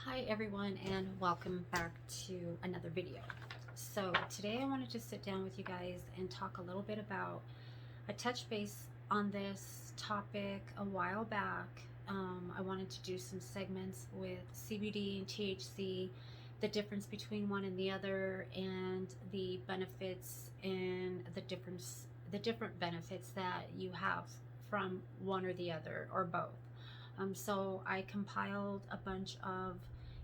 Hi everyone, and welcome back to another video. So today I wanted to sit down with you guys and talk a little bit about a touch base on this topic a while back. I wanted to do some segments with CBD and THC, the difference between one and the other, and the benefits and the different benefits that you have from one or the other or both. So I compiled a bunch of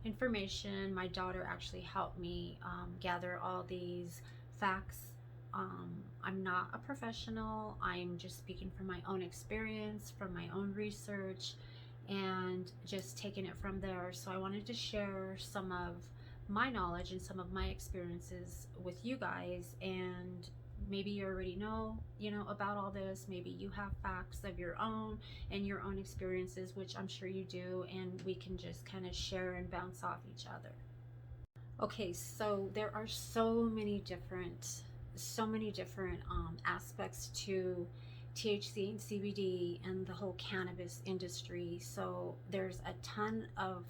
information. My daughter actually helped me gather all these facts. I'm not a professional. I'm just speaking from my own experience, from my own research, and just taking it from there. So I wanted to share some of my knowledge and some of my experiences with you guys, and maybe you already know about all this. Maybe you have facts of your own and your own experiences, which I'm sure you do, and we can just kind of share and bounce off each other. Okay, so there are so many different aspects to THC and CBD and the whole cannabis industry. So there's a ton of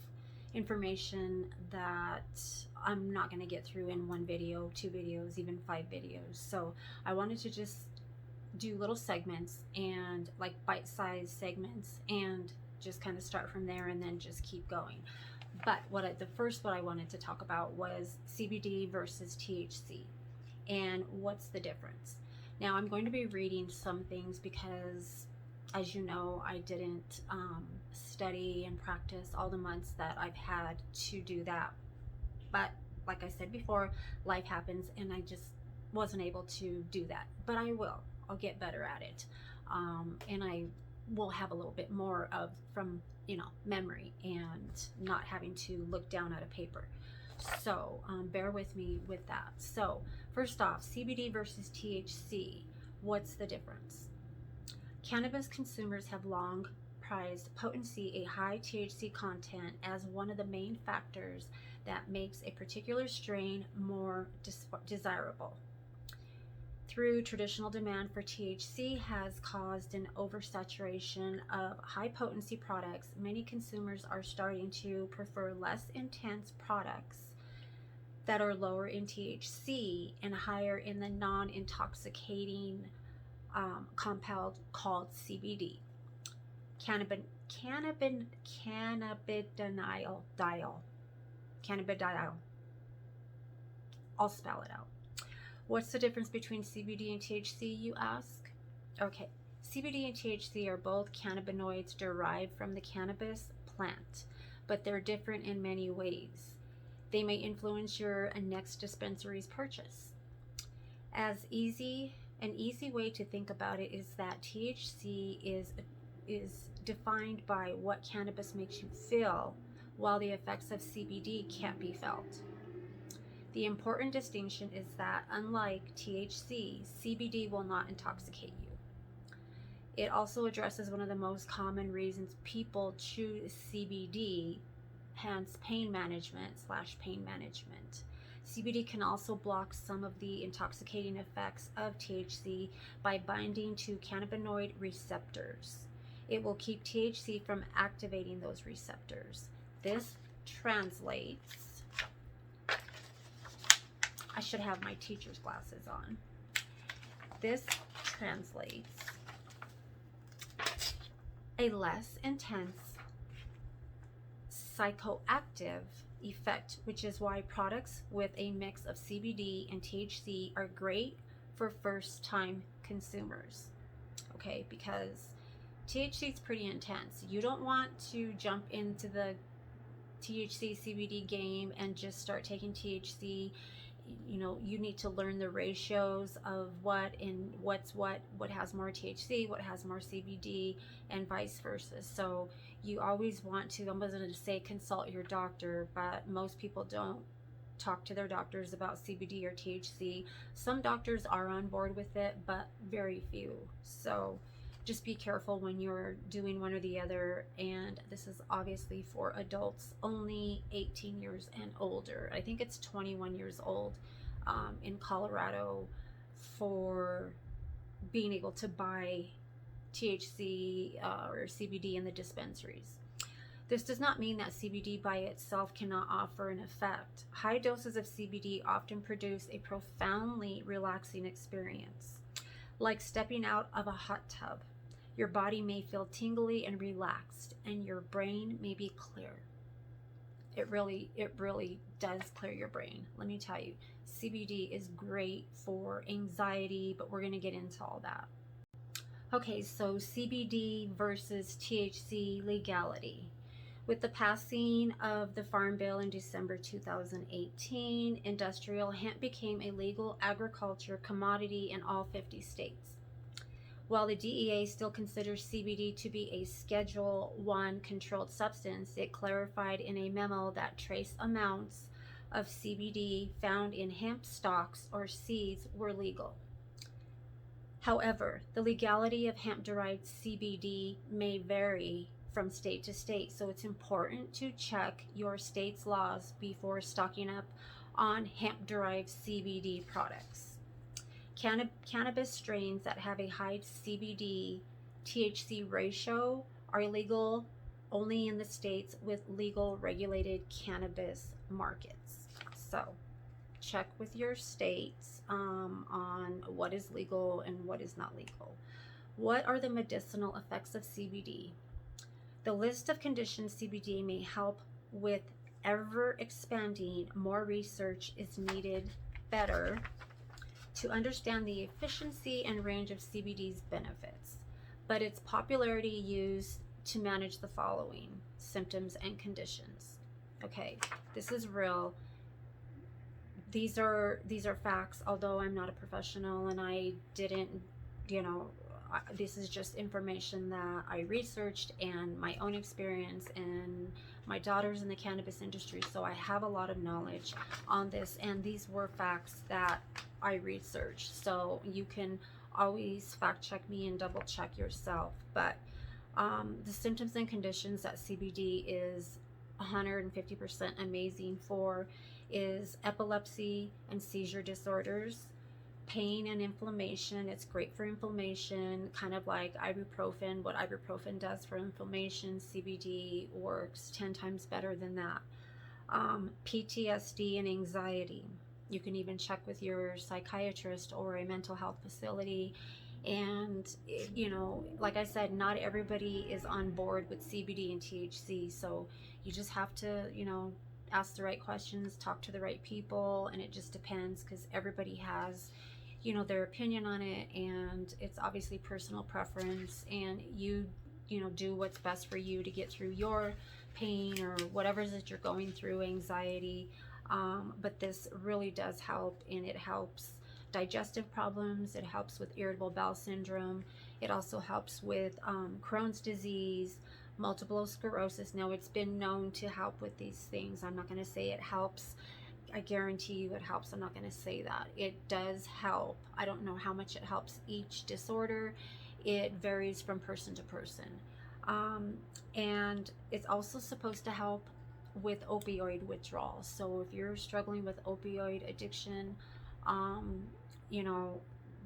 information that I'm not going to get through in one video, two videos, even 5 videos. So I wanted to just do little segments, and like bite-sized segments, and just kind of start from there and then just keep going. But what I wanted to talk about was CBD versus THC and what's the difference. Now I'm going to be reading some things because, as you know, I didn't study and practice all the months that I've had to do that. But like I said before, life happens and I just wasn't able to do that. But I will. I'll get better at it. And I will have a little bit more of from memory and not having to look down at a paper. So bear with me with that. So first off, CBD versus THC. What's the difference? Cannabis consumers have long prized potency, a high THC content, as one of the main factors that makes a particular strain more desirable. Through traditional demand for THC has caused an oversaturation of high potency products, many consumers are starting to prefer less intense products that are lower in THC and higher in the non-intoxicating compound called CBD. Cannabidiol. I'll spell it out. What's the difference between CBD and THC, you ask? Okay, CBD and THC are both cannabinoids derived from the cannabis plant, but they're different in many ways. They may influence your next dispensary's purchase. An easy way to think about it is that THC is defined by what cannabis makes you feel, while the effects of CBD can't be felt. The important distinction is that unlike THC, CBD will not intoxicate you. It also addresses one of the most common reasons people choose CBD, hence pain management. CBD can also block some of the intoxicating effects of THC by binding to cannabinoid receptors. It will keep THC from activating those receptors. This translates, I should have my teacher's glasses on. This translates a less intense psychoactive effect, which is why products with a mix of CBD and THC are great for first-time consumers. Okay, because THC is pretty intense. You don't want to jump into the THC CBD game and just start taking THC. You need to learn the ratios of what has more THC, what has more CBD, and vice versa. So you always want to, I'm going to say consult your doctor, but most people don't talk to their doctors about CBD or THC. Some doctors are on board with it, but very few. So just be careful when you're doing one or the other. And this is obviously for adults only 18 years and older. I think it's 21 years old in Colorado for being able to buy THC or CBD in the dispensaries. This does not mean that CBD by itself cannot offer an effect. High doses of CBD often produce a profoundly relaxing experience, like stepping out of a hot tub. Your body may feel tingly and relaxed, and your brain may be clear. It really does clear your brain. Let me tell you, CBD is great for anxiety, but we're going to get into all that. Okay, so CBD versus THC legality. With the passing of the Farm Bill in December 2018, industrial hemp became a legal agriculture commodity in all 50 states. While the DEA still considers CBD to be a Schedule I controlled substance, it clarified in a memo that trace amounts of CBD found in hemp stalks or seeds were legal. However, the legality of hemp-derived CBD may vary from state to state, so it's important to check your state's laws before stocking up on hemp-derived CBD products. Cannabis strains that have a high CBD THC ratio are legal only in the states with legal regulated cannabis markets. So check with your states on what is legal and what is not legal. What are the medicinal effects of CBD? The list of conditions CBD may help with ever expanding. More research is needed better to understand the efficiency and range of CBD's benefits, but its popularity used to manage the following symptoms and conditions. Okay, this is real. These are facts, although I'm not a professional and I didn't, this is just information that I researched and my own experience, and my daughter's in the cannabis industry, so I have a lot of knowledge on this, and these were facts that I researched. So you can always fact check me and double check yourself. But the symptoms and conditions that CBD is 150% amazing for is epilepsy and seizure disorders, pain and inflammation. It's great for inflammation, kind of like ibuprofen. What ibuprofen does for inflammation, CBD works 10 times better than that. PTSD and anxiety. You can even check with your psychiatrist or a mental health facility. And, like I said, not everybody is on board with CBD and THC. So you just have to, ask the right questions, talk to the right people, and it just depends because everybody has their opinion on it, and it's obviously personal preference, and you do what's best for you to get through your pain or whatever it is that you're going through, anxiety. But this really does help, and it helps digestive problems. It helps with irritable bowel syndrome. It also helps with Crohn's disease, multiple sclerosis. Now, it's been known to help with these things. I'm not going to say it helps. I guarantee you it helps. I'm not going to say that. It does help. I don't know how much it helps each disorder. It varies from person to person. And it's also supposed to help with opioid withdrawal. So if you're struggling with opioid addiction,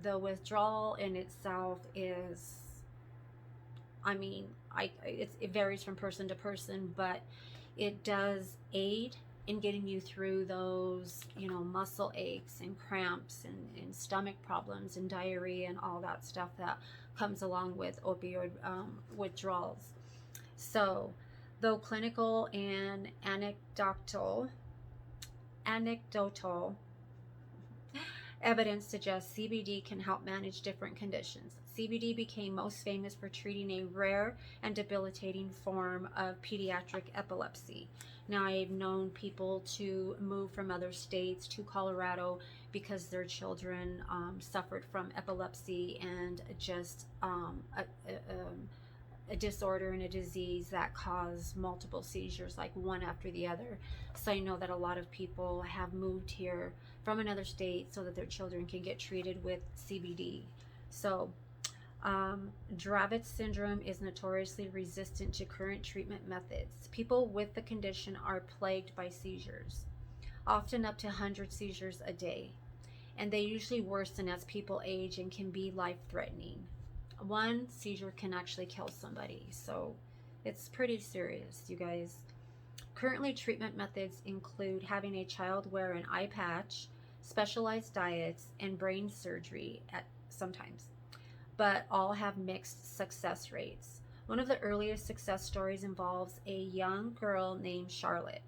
the withdrawal in itself is, it varies from person to person, but it does aid in getting you through those, muscle aches and cramps and stomach problems and diarrhea and all that stuff that comes along with opioid withdrawals. So, though clinical and anecdotal evidence suggests CBD can help manage different conditions, CBD became most famous for treating a rare and debilitating form of pediatric epilepsy. Now, I've known people to move from other states to Colorado because their children suffered from epilepsy and just a disorder and a disease that caused multiple seizures, like one after the other. So I know that a lot of people have moved here from another state so that their children can get treated with CBD. So Dravet syndrome is notoriously resistant to current treatment methods. People with the condition are plagued by seizures, often up to 100 seizures a day, and they usually worsen as people age and can be life-threatening. One seizure can actually kill somebody, so It's pretty serious, you guys. Currently, treatment methods include having a child wear an eye patch, specialized diets, and brain surgery at sometimes, but all have mixed success rates. One of the earliest success stories involves a young girl named Charlotte,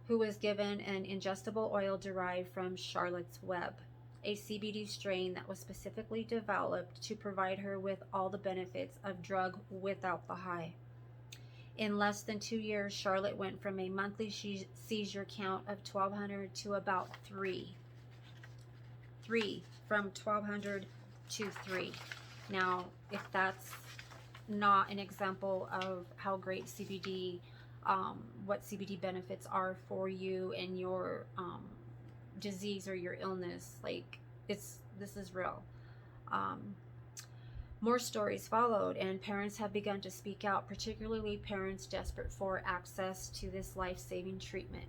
who was given an ingestible oil derived from Charlotte's Web, a CBD strain that was specifically developed to provide her with all the benefits of drug without the high. In less than 2 years, Charlotte went from a monthly seizure count of 1,200 to about three. From 1,200 to 3. Now, if that's not an example of how great CBD, what CBD benefits are for you and your disease or your illness, like this is real. More stories followed, and parents have begun to speak out, particularly parents desperate for access to this life-saving treatment.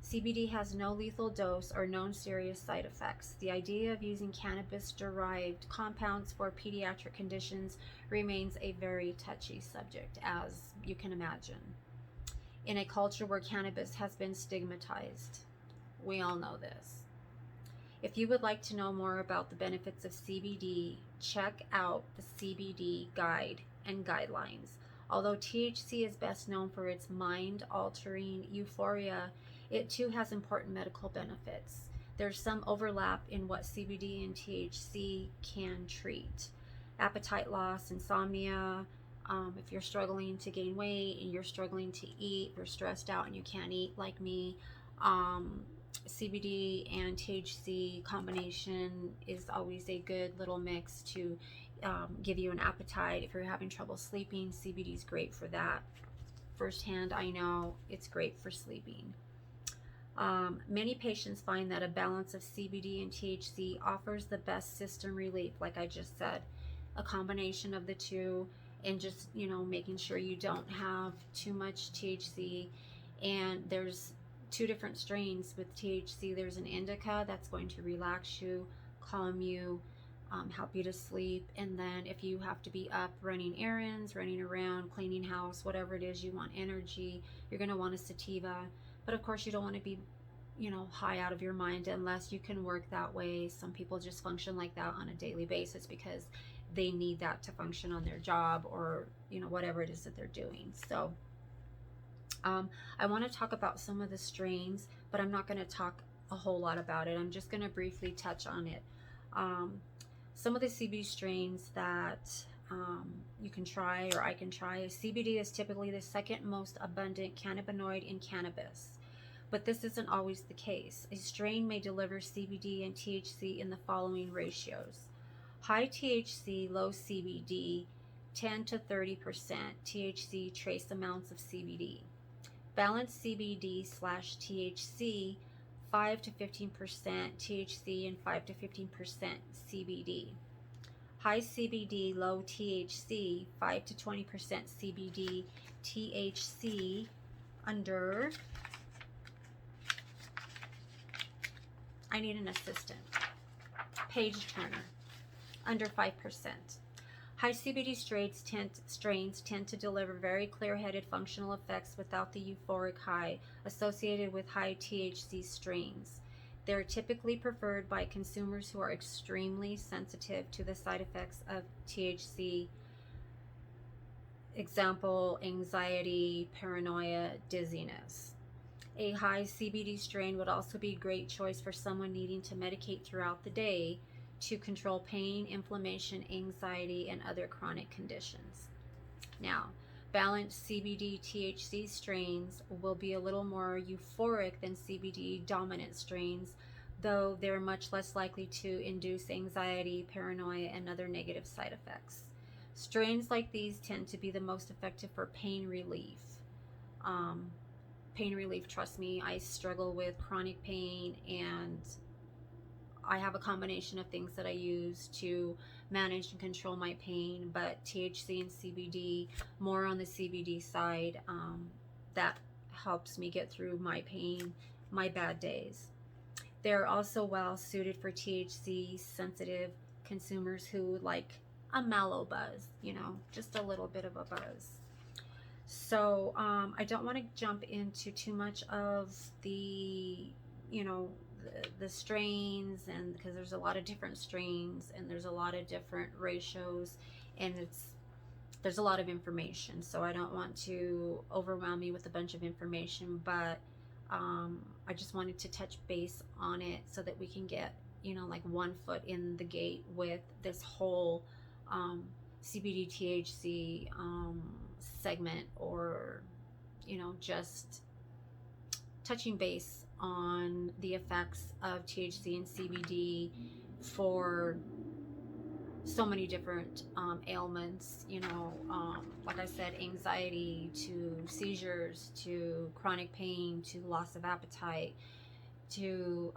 CBD has no lethal dose or known serious side effects. The idea of using cannabis-derived compounds for pediatric conditions remains a very touchy subject, as you can imagine, in a culture where cannabis has been stigmatized. We all know this. If you would like to know more about the benefits of CBD, check out the CBD Guide and Guidelines. Although THC is best known for its mind-altering euphoria, it too has important medical benefits. There's some overlap in what CBD and THC can treat. Appetite loss, insomnia, if you're struggling to gain weight and you're struggling to eat, you're stressed out and you can't eat like me, CBD and THC combination is always a good little mix to give you an appetite. If you're having trouble sleeping, CBD is great for that. Firsthand, I know it's great for sleeping. Many patients find that a balance of CBD and THC offers the best system relief, like I just said. A combination of the two, and just, making sure you don't have too much THC. And there's 2 different strains with THC. There's an indica that's going to relax you, calm you, help you to sleep. And then if you have to be up running errands, running around, cleaning house, whatever it is, you want energy, you're going to want a sativa. But of course you don't want to be, high out of your mind unless you can work that way. Some people just function like that on a daily basis because they need that to function on their job or, whatever it is that they're doing. So I want to talk about some of the strains, but I'm not going to talk a whole lot about it. I'm just going to briefly touch on it. Some of the CBD strains that you can try, or I can try. CBD is typically the second most abundant cannabinoid in cannabis, but this isn't always the case. A strain may deliver CBD and THC in the following ratios: high THC, low CBD, 10 to 30% THC, trace amounts of CBD. Balanced CBD/THC, 5 to 15% THC and 5 to 15% CBD. High CBD, low THC, 5 to 20% CBD, THC under, I need an assistant, page turner, under 5%. High CBD strains tend to deliver very clear-headed functional effects without the euphoric high associated with high THC strains. They're typically preferred by consumers who are extremely sensitive to the side effects of THC. Example, anxiety, paranoia, dizziness. A high CBD strain would also be a great choice for someone needing to medicate throughout the day to control pain, inflammation, anxiety, and other chronic conditions. Now, balanced CBD THC strains will be a little more euphoric than CBD dominant strains, though they're much less likely to induce anxiety, paranoia, and other negative side effects. Strains like these tend to be the most effective for pain relief. Trust me, I struggle with chronic pain, and I have a combination of things that I use to manage and control my pain, but THC and CBD, more on the CBD side, that helps me get through my pain, my bad days. They're also well suited for THC sensitive consumers who like a mellow buzz, just a little bit of a buzz. So I don't want to jump into too much of the, you know, the strains, and because there's a lot of different strains and there's a lot of different ratios, and there's a lot of information. So I don't want to overwhelm you with a bunch of information, but I just wanted to touch base on it so that we can get, you know, like one foot in the gate with this whole CBD THC segment, or, you know, just touching base on the effects of THC and CBD for so many different ailments, you know, like I said, anxiety to seizures to chronic pain to loss of appetite to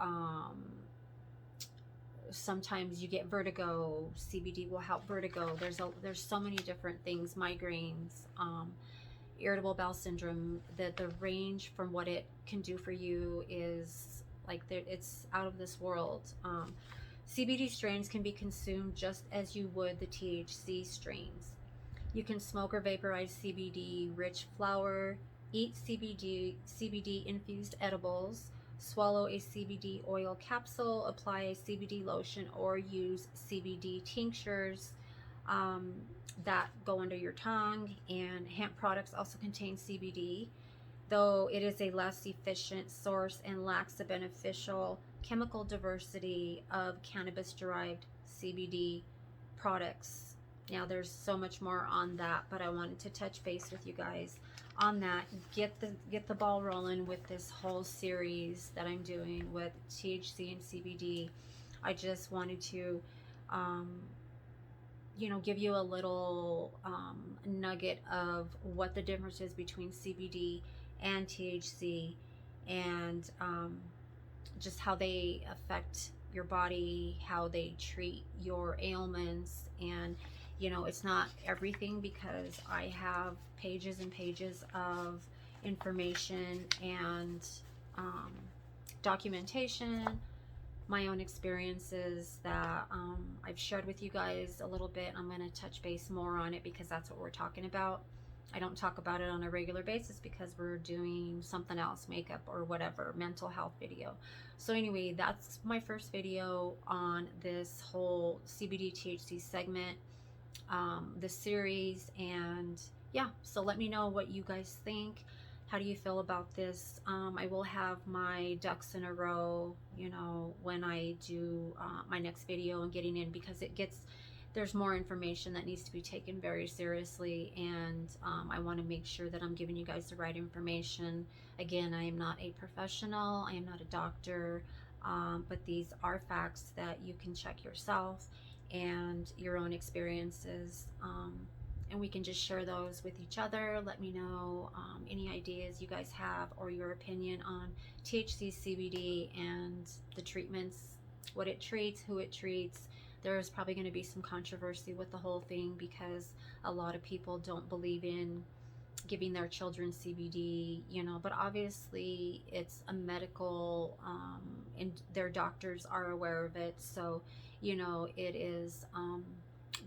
sometimes you get vertigo. CBD will help vertigo. There's so many different things, migraines, irritable bowel syndrome. That the range from what it can do for you is like it's out of this world. CBD strains can be consumed just as you would the THC strains. You can smoke or vaporize CBD rich flower, eat CBD infused edibles, swallow a CBD oil capsule, apply a CBD lotion, or use CBD tinctures that go under your tongue. And hemp products also contain CBD, though it is a less efficient source and lacks the beneficial chemical diversity of cannabis-derived CBD products. Now, there's so much more on that, but I wanted to touch base with you guys on that. Get the ball rolling with this whole series that I'm doing with THC and CBD. I just wanted to, you know, give you a little nugget of what the difference is between CBD and THC, and just how they affect your body, how they treat your ailments. And you know, it's not everything, because I have pages and pages of information and documentation, my own experiences that I've shared with you guys a little bit. I'm going to touch base more on it because that's what we're talking about. I don't talk about it on a regular basis because we're doing something else, makeup or whatever, mental health video. So anyway, that's my first video on this whole CBD THC segment, the series. And yeah, so let me know what you guys think. How do you feel about this? I will have my ducks in a row, you know, when I do my next video and getting in, because there's more information that needs to be taken very seriously, and I want to make sure that I'm giving you guys the right information. Again, I am not a professional, I am not a doctor, but these are facts that you can check yourself and your own experiences, and we can just share those with each other. Let me know any ideas you guys have or your opinion on THC, CBD, and the treatments, what it treats, who it treats. There's probably going to be some controversy with the whole thing because a lot of people don't believe in giving their children CBD, you know, but obviously it's a medical, and their doctors are aware of it. So, you know, it is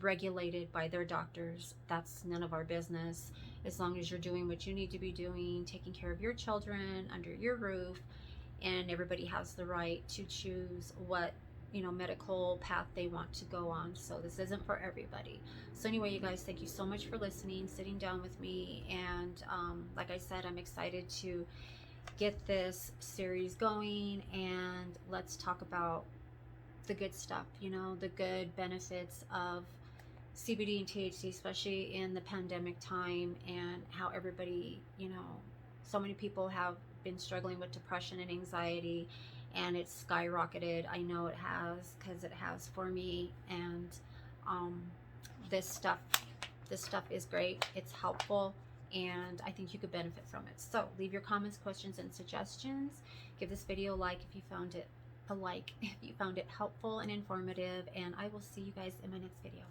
regulated by their doctors. That's none of our business. As long as you're doing what you need to be doing, taking care of your children under your roof, and everybody has the right to choose what, you know, medical path they want to go on. So this isn't for everybody. So anyway, you guys, thank you so much for listening, sitting down with me, and like I said, I'm excited to get this series going, and let's talk about the good stuff, you know, the good benefits of CBD and THC, especially in the pandemic time, and how everybody, you know, so many people have been struggling with depression and anxiety, and it's skyrocketed. I know it has, because it has for me. And this stuff is great. It's helpful, and I think you could benefit from it. So leave your comments, questions, and suggestions. Give this video a like if you found it helpful and informative, and I will see you guys in my next video.